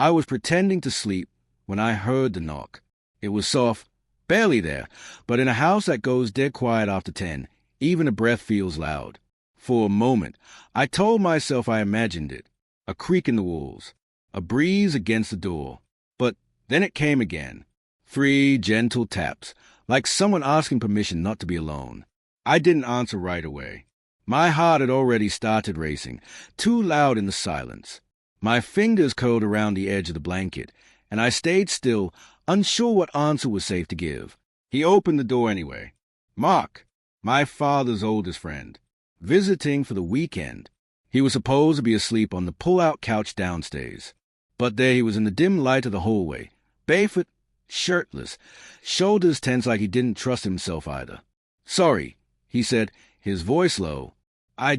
I was pretending to sleep when I heard the knock. It was soft, barely there, but in a house that goes dead quiet after 10, even a breath feels loud. For a moment, I told myself I imagined it, a creak in the walls, a breeze against the door. But then it came again, 3 gentle taps, like someone asking permission not to be alone. I didn't answer right away. My heart had already started racing, too loud in the silence. My fingers curled around the edge of the blanket, and I stayed still, unsure what answer was safe to give. He opened the door anyway. Mark, my father's oldest friend, visiting for the weekend. He was supposed to be asleep on the pull-out couch downstairs. But there he was in the dim light of the hallway, barefoot, shirtless, shoulders tense like he didn't trust himself either. Sorry, he said, his voice low. I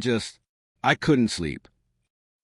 couldn't sleep.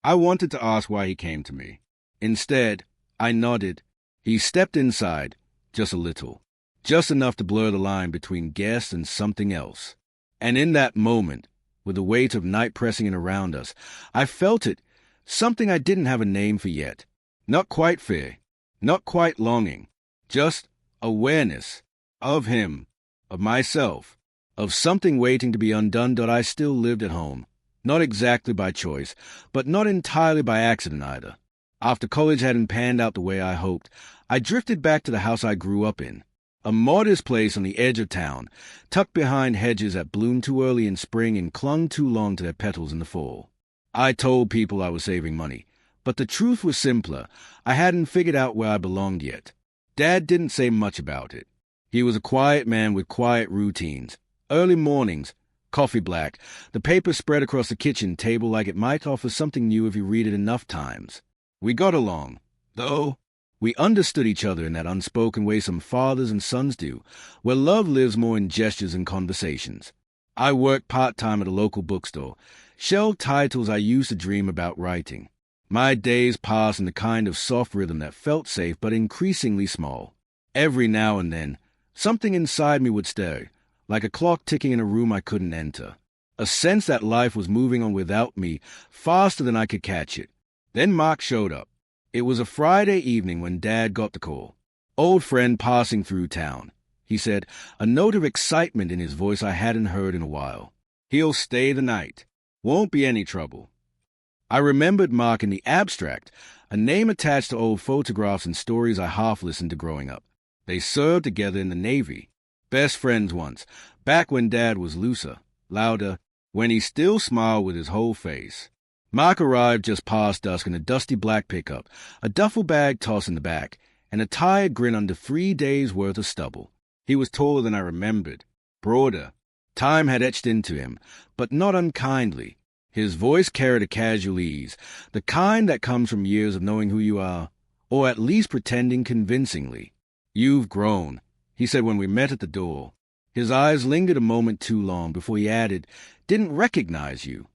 I wanted to ask why he came to me. Instead, I nodded. He stepped inside, just a little, just enough to blur the line between guest and something else. And in that moment, with the weight of night pressing in around us, I felt it, something I didn't have a name for yet. Not quite fear, not quite longing, just awareness of him, of myself, of something waiting to be undone that I still lived at home. Not exactly by choice, but not entirely by accident either. After college hadn't panned out the way I hoped, I drifted back to the house I grew up in, a modest place on the edge of town, tucked behind hedges that bloomed too early in spring and clung too long to their petals in the fall. I told people I was saving money, but the truth was simpler. I hadn't figured out where I belonged yet. Dad didn't say much about it. He was a quiet man with quiet routines. Early mornings, coffee black, the paper spread across the kitchen table like it might offer something new if you read it enough times. We got along, though. We understood each other in that unspoken way some fathers and sons do, where love lives more in gestures and conversations. I worked part-time at a local bookstore, shelved titles I used to dream about writing. My days passed in the kind of soft rhythm that felt safe but increasingly small. Every now and then, something inside me would stir, like a clock ticking in a room I couldn't enter. A sense that life was moving on without me, faster than I could catch it. Then Mark showed up. It was a Friday evening when Dad got the call. Old friend passing through town, he said, a note of excitement in his voice I hadn't heard in a while. He'll stay the night. Won't be any trouble. I remembered Mark in the abstract, a name attached to old photographs and stories I half listened to growing up. They served together in the Navy. Best friends once, back when Dad was looser, louder, when he still smiled with his whole face. Mark arrived just past dusk in a dusty black pickup, a duffel bag tossed in the back, and a tired grin under 3 days' worth of stubble. He was taller than I remembered, broader. Time had etched into him, but not unkindly. His voice carried a casual ease, the kind that comes from years of knowing who you are, or at least pretending convincingly. You've grown, he said when we met at the door. His eyes lingered a moment too long before he added, didn't recognize you.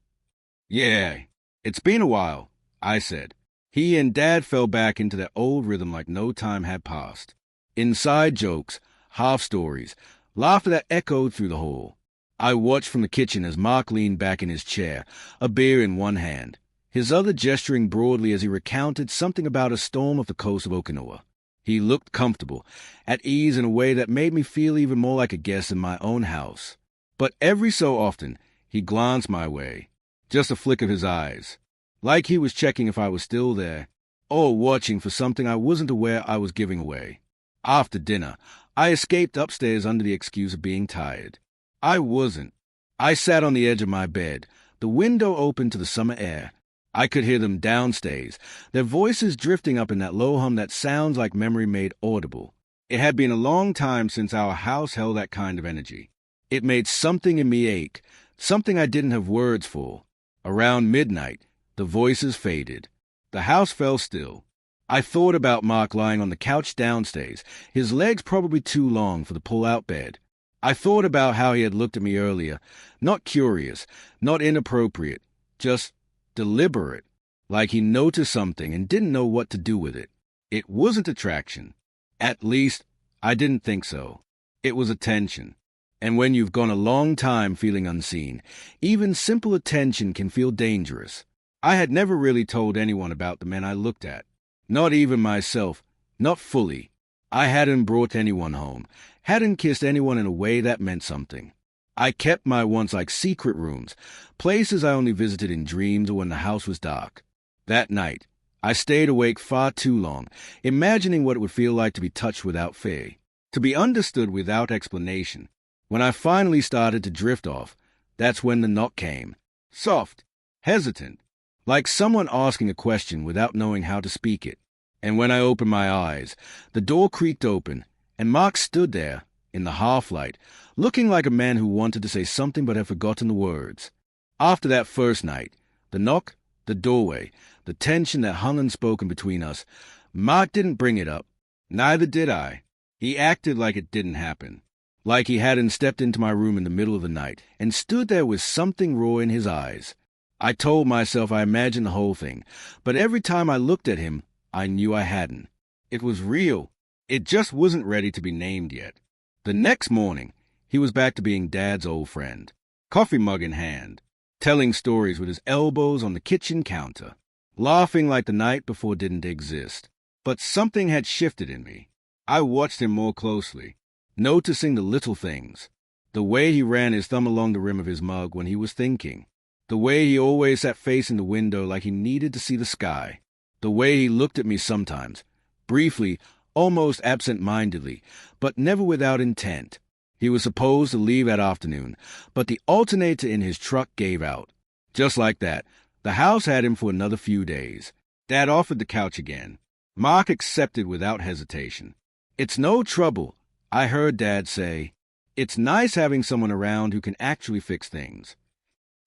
Yeah, it's been a while, I said. He and Dad fell back into their old rhythm like no time had passed. Inside jokes, half stories, laughter that echoed through the hall. I watched from the kitchen as Mark leaned back in his chair, a beer in one hand, his other gesturing broadly as he recounted something about a storm off the coast of Okinawa. He looked comfortable, at ease in a way that made me feel even more like a guest in my own house. But every so often, he glanced my way, just a flick of his eyes, like he was checking if I was still there, or watching for something I wasn't aware I was giving away. After dinner, I escaped upstairs under the excuse of being tired. I wasn't. I sat on the edge of my bed, the window open to the summer air. I could hear them downstairs, their voices drifting up in that low hum that sounds like memory made audible. It had been a long time since our house held that kind of energy. It made something in me ache, something I didn't have words for. Around midnight, the voices faded. The house fell still. I thought about Mark lying on the couch downstairs, his legs probably too long for the pull-out bed. I thought about how he had looked at me earlier, not curious, not inappropriate, just deliberate, like he noticed something and didn't know what to do with it. It wasn't attraction. At least, I didn't think so. It was attention. And when you've gone a long time feeling unseen, even simple attention can feel dangerous. I had never really told anyone about the men I looked at. Not even myself, not fully. I hadn't brought anyone home, hadn't kissed anyone in a way that meant something. I kept my once like secret rooms, places I only visited in dreams or when the house was dark. That night, I stayed awake far too long, imagining what it would feel like to be touched without fear, to be understood without explanation. When I finally started to drift off, that's when the knock came. Soft, hesitant, like someone asking a question without knowing how to speak it. And when I opened my eyes, the door creaked open, and Mark stood there, in the half-light, looking like a man who wanted to say something but had forgotten the words. After that first night, the knock, the doorway, the tension that hung unspoken between us, Mark didn't bring it up. Neither did I. He acted like it didn't happen, like he hadn't stepped into my room in the middle of the night and stood there with something raw in his eyes. I told myself I imagined the whole thing, but every time I looked at him, I knew I hadn't. It was real. It just wasn't ready to be named yet. The next morning, he was back to being Dad's old friend, coffee mug in hand, telling stories with his elbows on the kitchen counter, laughing like the night before didn't exist. But something had shifted in me. I watched him more closely, noticing the little things, the way he ran his thumb along the rim of his mug when he was thinking, the way he always sat facing the window like he needed to see the sky, the way he looked at me sometimes, briefly, almost absent-mindedly, but never without intent. He was supposed to leave that afternoon, but the alternator in his truck gave out. Just like that, the house had him for another few days. Dad offered the couch again. Mark accepted without hesitation. "It's no trouble," I heard Dad say. "It's nice having someone around who can actually fix things."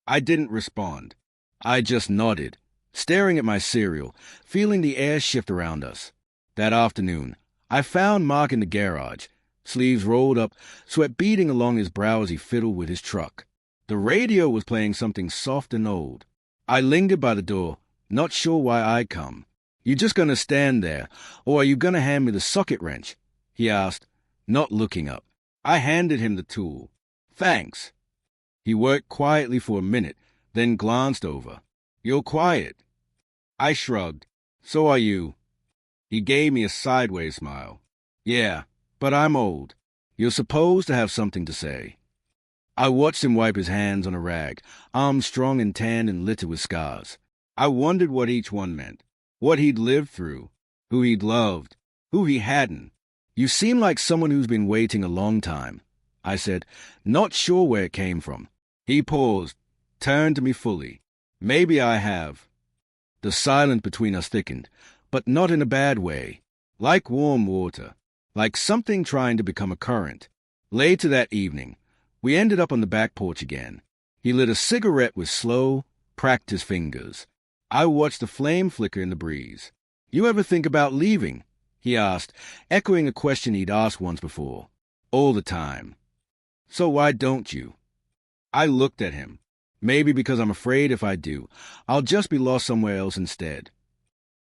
I didn't respond. I just nodded, staring at my cereal, feeling the air shift around us. That afternoon, I found Mark in the garage, sleeves rolled up, sweat beading along his brow as he fiddled with his truck. The radio was playing something soft and old. I lingered by the door, not sure why I'd come. "You just gonna stand there, or are you gonna hand me the socket wrench?" he asked, not looking up. I handed him the tool. "Thanks." He worked quietly for a minute, then glanced over. "You're quiet." I shrugged. "So are you." He gave me a sideways smile. "Yeah, but I'm old. You're supposed to have something to say." I watched him wipe his hands on a rag, arms strong and tanned and littered with scars. I wondered what each one meant, what he'd lived through, who he'd loved, who he hadn't. "You seem like someone who's been waiting a long time," I said, not sure where it came from. He paused, turned to me fully. "Maybe I have." The silence between us thickened, but not in a bad way, like warm water, like something trying to become a current. Later that evening, we ended up on the back porch again. He lit a cigarette with slow, practiced fingers. I watched the flame flicker in the breeze. "You ever think about leaving?" he asked, echoing a question he'd asked once before. "All the time." "So why don't you?" I looked at him. Maybe because I'm afraid if I do, I'll just be lost somewhere else instead.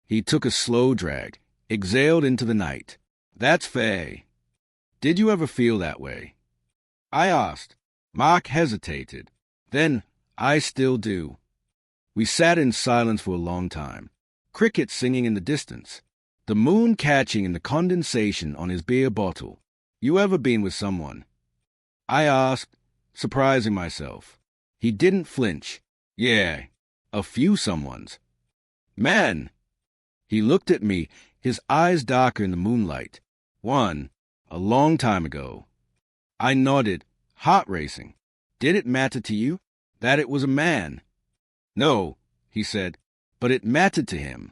He took a slow drag, exhaled into the night. "That's fair." "Did you ever feel that way?" I asked. Mark hesitated. Then, "I still do." We sat in silence for a long time. Crickets singing in the distance. The moon catching in the condensation on his beer bottle. "You ever been with someone?" I asked, surprising myself. He didn't flinch. "Yeah, a few someones." "Man!" He looked at me, his eyes darker in the moonlight. "One, a long time ago." I nodded, heart racing. "Did it matter to you that it was a man?" "No," he said, "but it mattered to him."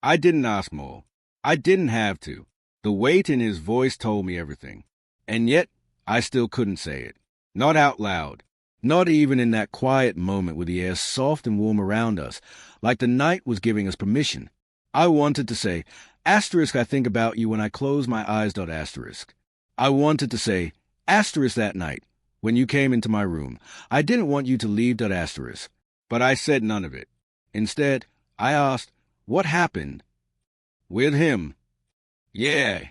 I didn't ask more. I didn't have to. The weight in his voice told me everything. And yet, I still couldn't say it. Not out loud. Not even in that quiet moment with the air soft and warm around us, like the night was giving us permission. I wanted to say, "Asterisk, I think about you when I close my eyes. Asterisk." I wanted to say, "Asterisk that night, when you came into my room. I didn't want you to leave. Asterisk." But I said none of it. Instead, I asked, "What happened?" "With him." "Yeah."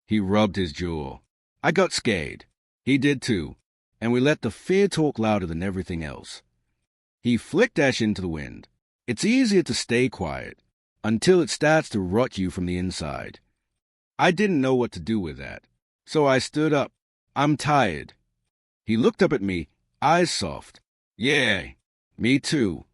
He rubbed his jaw. I got scared. He did too. And we let the fear talk louder than everything else. He flicked ash into the wind. "It's easier to stay quiet. until it starts to rot you from the inside. I didn't know what to do with that, so I stood up. I'm tired. He looked up at me, eyes soft. Yeah, me too.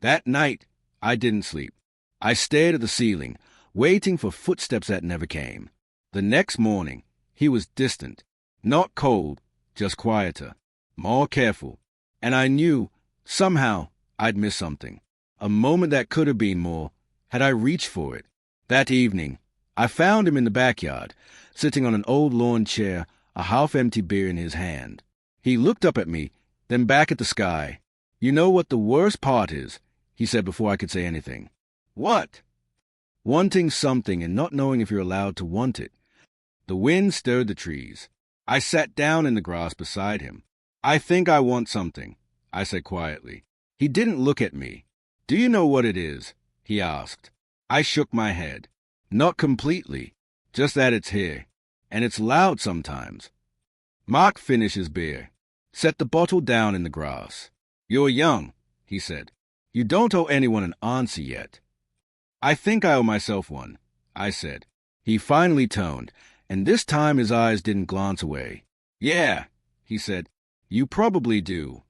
That night, I didn't sleep. I stared at the ceiling, waiting for footsteps that never came. The next morning, he was distant, not cold, just quieter, more careful. And I knew, somehow, I'd missed something. A moment that could have been more, had I reached for it. That evening, I found him in the backyard, sitting on an old lawn chair, a half-empty beer in his hand. He looked up at me, then back at the sky. You know what the worst part is? He said before I could say anything. What? Wanting something and not knowing if you're allowed to want it. The wind stirred the trees. I sat down in the grass beside him. I think I want something, I said quietly. He didn't look at me. Do you know what it is? He asked. I shook my head. Not completely, just that it's here, and it's loud sometimes. Mark finished his beer, set the bottle down in the grass. You're young, he said. You don't owe anyone an answer yet. I think I owe myself one, I said. He finally toned, and this time his eyes didn't glance away. Yeah, he said, you probably do.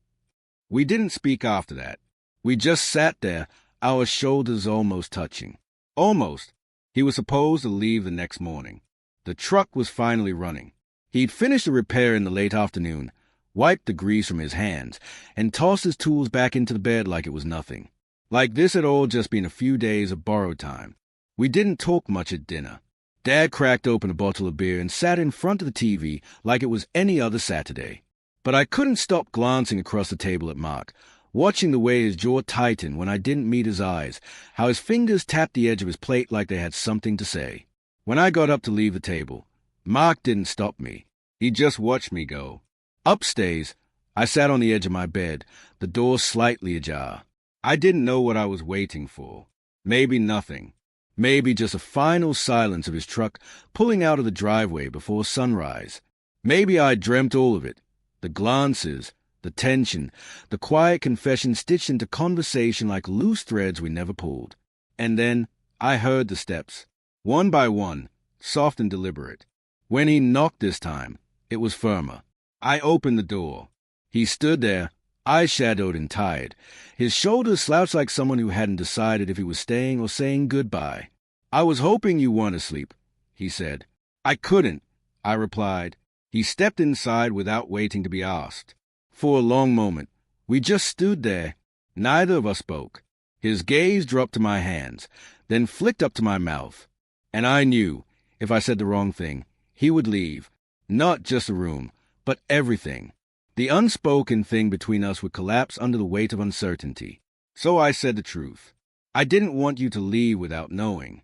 We didn't speak after that. We just sat there, our shoulders almost touching. Almost. He was supposed to leave the next morning. The truck was finally running. He'd finished the repair in the late afternoon, wiped the grease from his hands, and tossed his tools back into the bed like it was nothing. Like this had all just been a few days of borrowed time. We didn't talk much at dinner. Dad cracked open a bottle of beer and sat in front of the TV like it was any other Saturday. But I couldn't stop glancing across the table at Mark, watching the way his jaw tightened when I didn't meet his eyes, how his fingers tapped the edge of his plate like they had something to say. When I got up to leave the table, Mark didn't stop me. He just watched me go. Upstairs, I sat on the edge of my bed, the door slightly ajar. I didn't know what I was waiting for. Maybe nothing. Maybe just a final silence of his truck pulling out of the driveway before sunrise. Maybe I dreamt all of it. The glances, the tension, the quiet confession stitched into conversation like loose threads we never pulled. And then I heard the steps, one by one, soft and deliberate. When he knocked this time, it was firmer. I opened the door. He stood there, eyes shadowed and tired, his shoulders slouched like someone who hadn't decided if he was staying or saying goodbye. I was hoping you weren't asleep, he said. I couldn't, I replied. He stepped inside without waiting to be asked. For a long moment, we just stood there. Neither of us spoke. His gaze dropped to my hands, then flicked up to my mouth. And I knew, if I said the wrong thing, he would leave. Not just the room, but everything. The unspoken thing between us would collapse under the weight of uncertainty. So I said the truth. I didn't want you to leave without knowing.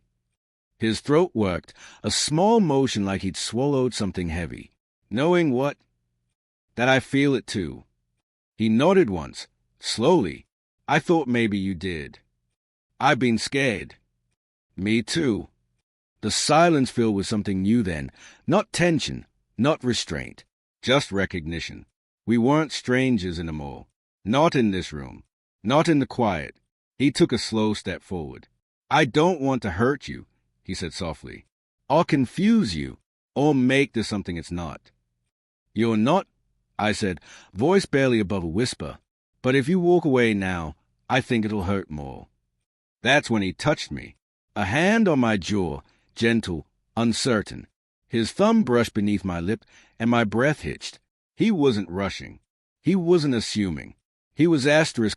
His throat worked, a small motion like he'd swallowed something heavy. Knowing what? That I feel it too. He nodded once, slowly. I thought maybe you did. I've been scared. Me too. The silence filled with something new then, not tension, not restraint, just recognition. We weren't strangers anymore. Not in this room. Not in the quiet. He took a slow step forward. I don't want to hurt you, he said softly, or confuse you, or make this something it's not. You're not, I said, voice barely above a whisper. But if you walk away now, I think it'll hurt more. That's when he touched me. A hand on my jaw, gentle, uncertain. His thumb brushed beneath my lip, and my breath hitched. He wasn't rushing. He wasn't assuming. He was asking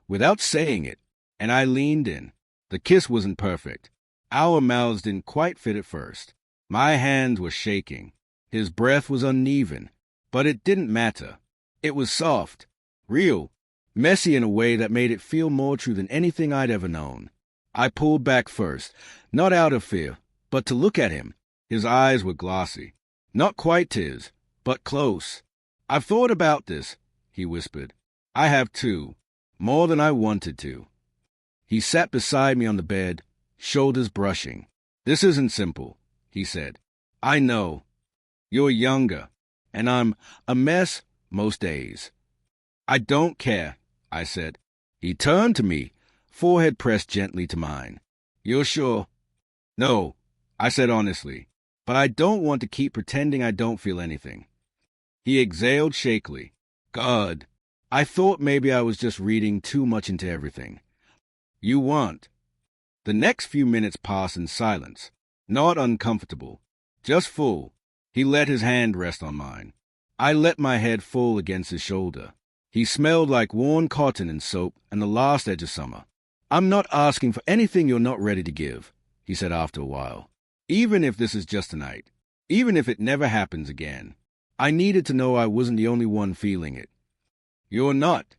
without saying it, and I leaned in. The kiss wasn't perfect. Our mouths didn't quite fit at first. My hands were shaking. His breath was uneven, but it didn't matter. It was soft, real, messy in a way that made it feel more true than anything I'd ever known. I pulled back first, not out of fear, but to look at him. His eyes were glossy. Not quite his, but close. I've thought about this, he whispered. I have too, more than I wanted to. He sat beside me on the bed, shoulders brushing. This isn't simple, he said. I know. You're younger, and I'm a mess most days. I don't care, I said. He turned to me, forehead pressed gently to mine. "You're sure?" "No," I said honestly, "but I don't want to keep pretending I don't feel anything." He exhaled shakily. "God, I thought maybe I was just reading too much into everything." "You weren't." The next few minutes passed in silence, not uncomfortable, just full. He let his hand rest on mine. I let my head fall against his shoulder. He smelled like worn cotton and soap and the last edge of summer. "I'm not asking for anything you're not ready to give," he said after a while. "Even if this is just tonight, even if it never happens again, I needed to know I wasn't the only one feeling it." "You're not."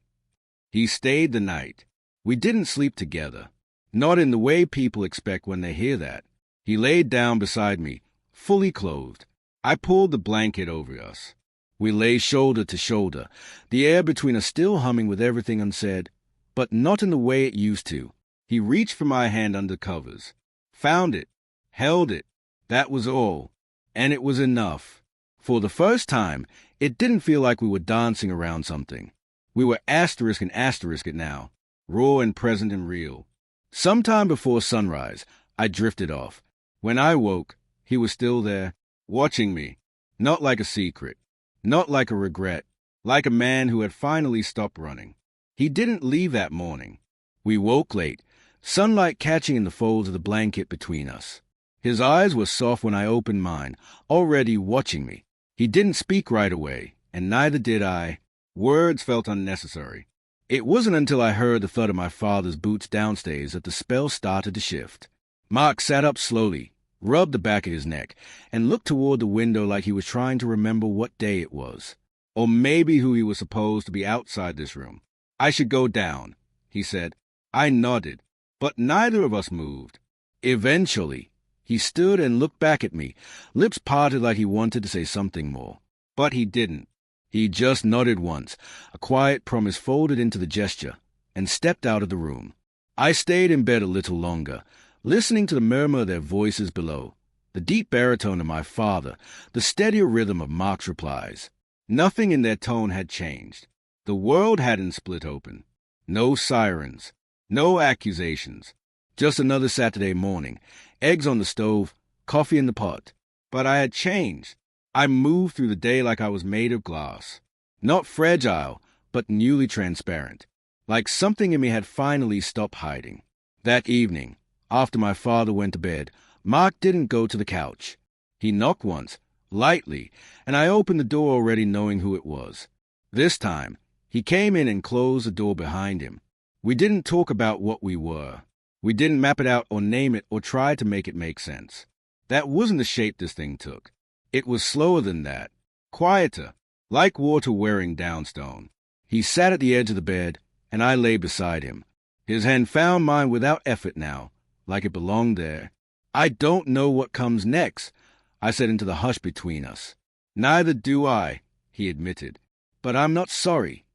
He stayed the night. We didn't sleep together, not in the way people expect when they hear that. He laid down beside me, fully clothed. I pulled the blanket over us. We lay shoulder to shoulder, the air between us still humming with everything unsaid, but not in the way it used to. He reached for my hand under covers, found it, held it. That was all, and it was enough. For the first time, it didn't feel like we were dancing around something. We were asterisk and asterisk it now, raw and present and real. Sometime before sunrise, I drifted off. When I woke, he was still there, watching me, not like a secret, not like a regret, like a man who had finally stopped running. He didn't leave that morning. We woke late, sunlight catching in the folds of the blanket between us. His eyes were soft when I opened mine, already watching me. He didn't speak right away, and neither did I. Words felt unnecessary. It wasn't until I heard the thud of my father's boots downstairs that the spell started to shift. Mark sat up slowly, rubbed the back of his neck, and looked toward the window like he was trying to remember what day it was, or maybe who he was supposed to be outside this room. "I should go down," he said. I nodded, but neither of us moved. Eventually, he stood and looked back at me, lips parted like he wanted to say something more. But he didn't. He just nodded once, a quiet promise folded into the gesture, and stepped out of the room. I stayed in bed a little longer, listening to the murmur of their voices below, the deep baritone of my father, the steadier rhythm of Mark's replies. Nothing in their tone had changed. The world hadn't split open. No sirens, no accusations. Just another Saturday morning, eggs on the stove, coffee in the pot. But I had changed. I moved through the day like I was made of glass. Not fragile, but newly transparent. Like something in me had finally stopped hiding. That evening, after my father went to bed, Mark didn't go to the couch. He knocked once, lightly, and I opened the door already knowing who it was. This time, he came in and closed the door behind him. We didn't talk about what we were. We didn't map it out or name it or try to make it make sense. That wasn't the shape this thing took. It was slower than that, quieter, like water wearing downstone. He sat at the edge of the bed, and I lay beside him. His hand found mine without effort now, like it belonged there. "I don't know what comes next," I said into the hush between us. "Neither do I," he admitted. "But I'm not sorry."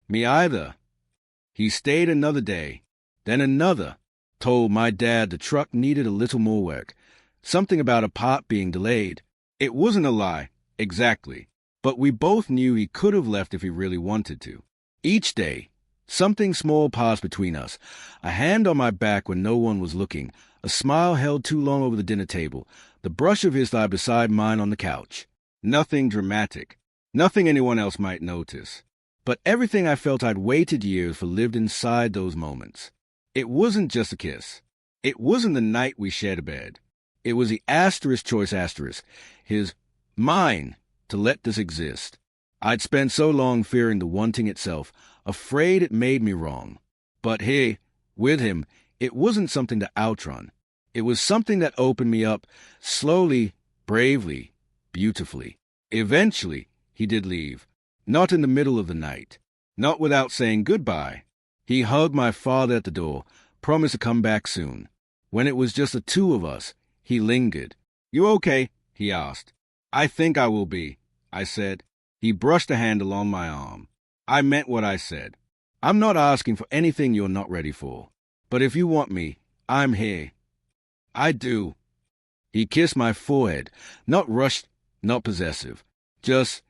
"Me either." He stayed another day, then another, told my dad the truck needed a little more work, something about a part being delayed. It wasn't a lie, exactly, but we both knew he could have left if he really wanted to. Each day, something small passed between us, a hand on my back when no one was looking, a smile held too long over the dinner table, the brush of his thigh beside mine on the couch. Nothing dramatic, nothing anyone else might notice. But everything I felt I'd waited years for lived inside those moments. It wasn't just a kiss. It wasn't the night we shared a bed. It was the choice, his, mine, to let this exist. I'd spent so long fearing the wanting itself, afraid it made me wrong. But here, with him, it wasn't something to outrun. It was something that opened me up, slowly, bravely, beautifully. Eventually, he did leave. Not in the middle of the night. Not without saying goodbye. He hugged my father at the door, promised to come back soon. When it was just the two of us, he lingered. "You okay?" he asked. "I think I will be," I said. He brushed a hand along my arm. I meant what I said. "I'm not asking for anything you're not ready for. But if you want me, I'm here." "I do." He kissed my forehead, not rushed, not possessive. Just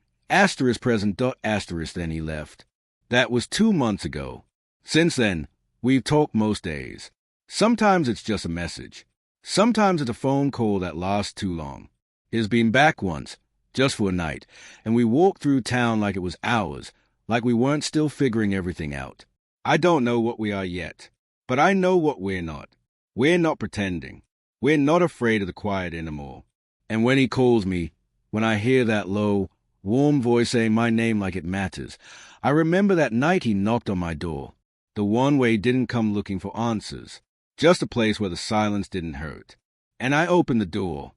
*present. Then he left. That was 2 months ago. Since then, We've talked most days. Sometimes it's just a message. Sometimes it's a phone call that lasts too long. He's been back once, just for a night, and we walked through town like it was ours, like we weren't still figuring everything out. I don't know what we are yet, but I know what we're not. We're not pretending. We're not afraid of the quiet anymore. And when he calls me, when I hear that low, warm voice saying my name like it matters, I remember that night he knocked on my door, the one where he didn't come looking for answers, just a place where the silence didn't hurt. And I opened the door,